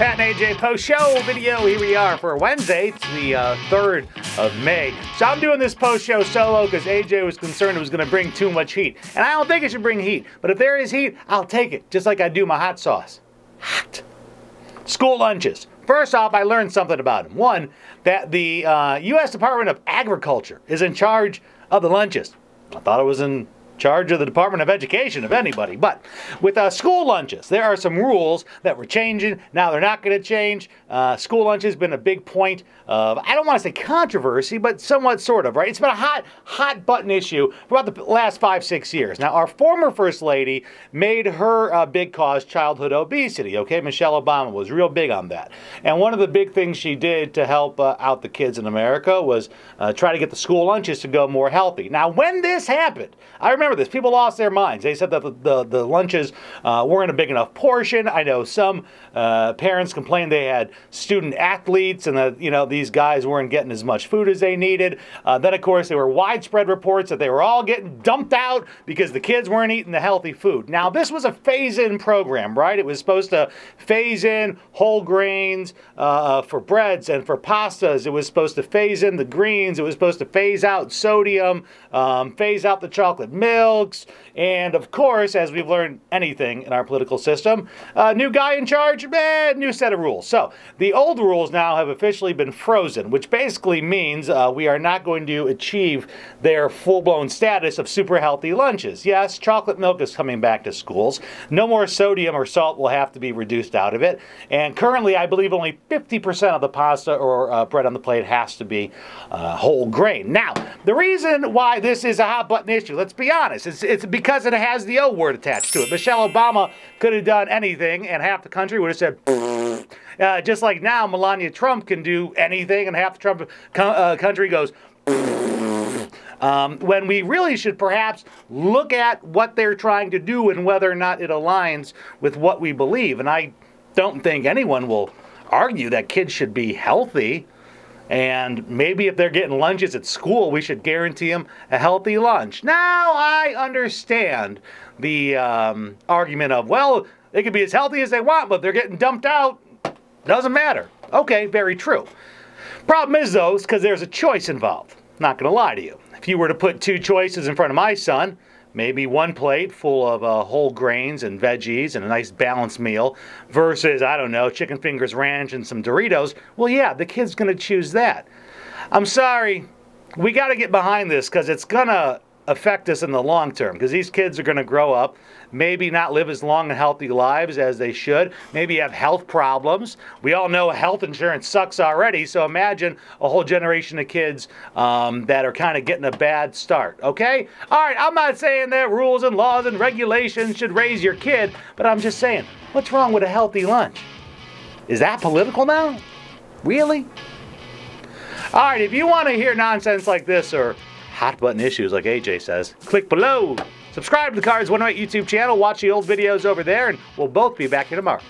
Pat and AJ post-show video. Here we are for Wednesday. It's the 3rd of May. So I'm doing this post-show solo because AJ was concerned it was going to bring too much heat. And I don't think it should bring heat. But if there is heat, I'll take it, just like I do my hot sauce. Hot. School lunches. First off, I learned something about them. One, that the U.S. Department of Agriculture is in charge of the lunches. I thought it was in charge of the Department of Education, if anybody. But with school lunches, there are some rules that were changing. Now they're not going to change. School lunch has been a big point of, I don't want to say controversy, but somewhat sort of, right? It's been a hot button issue for about the last 5-6 years. Now, our former First Lady made her big cause childhood obesity, okay? Michelle Obama was real big on that. And one of the big things she did to help out the kids in America was try to get the school lunches to go more healthy. Now, when this happened, I remember this. People lost their minds. They said that the lunches weren't a big enough portion. I know some parents complained they had student athletes and that, you know, these guys weren't getting as much food as they needed. Then, of course, there were widespread reports that they were all getting dumped out because the kids weren't eating the healthy food. Now, this was a phase-in program, right? It was supposed to phase in whole grains for breads and for pastas. It was supposed to phase in the greens. It was supposed to phase out sodium, phase out the chocolate milks, and of course, as we've learned anything in our political system, new guy in charge, new set of rules. So the old rules now have officially been frozen, which basically means we are not going to achieve their full-blown status of super healthy lunches. Yes, chocolate milk is coming back to schools. No more sodium or salt will have to be reduced out of it. And currently, I believe only 50% of the pasta or bread on the plate has to be whole grain. Now, the reason why this is a hot button issue, let's be honest, it's because it has the O word attached to it. Michelle Obama could have done anything and half the country would have said, just like now Melania Trump can do anything and half the Trump country goes, when we really should perhaps look at what they're trying to do and whether or not it aligns with what we believe. And I don't think anyone will argue that kids should be healthy. And maybe if they're getting lunches at school, we should guarantee them a healthy lunch. Now, I understand the argument of, well, they could be as healthy as they want, but if they're getting dumped out, doesn't matter. Okay, very true. Problem is, though, is because there's a choice involved. Not going to lie to you. If you were to put two choices in front of my son, maybe one plate full of whole grains and veggies and a nice balanced meal versus, I don't know, chicken fingers ranch and some Doritos, well, yeah, the kid's going to choose that. I'm sorry. We got to get behind this because it's going to affect us in the long term because these kids are going to grow up, maybe not live as long and healthy lives as they should, maybe have health problems. We all know health insurance sucks already, so imagine a whole generation of kids that are kind of getting a bad start, okay? All right, I'm not saying that rules and laws and regulations should raise your kid, but I'm just saying, what's wrong with a healthy lunch? Is that political now? Really? All right, if you want to hear nonsense like this or hot button issues like AJ says, click below. Subscribe to the Cards 108 YouTube channel, watch the old videos over there, and we'll both be back here tomorrow.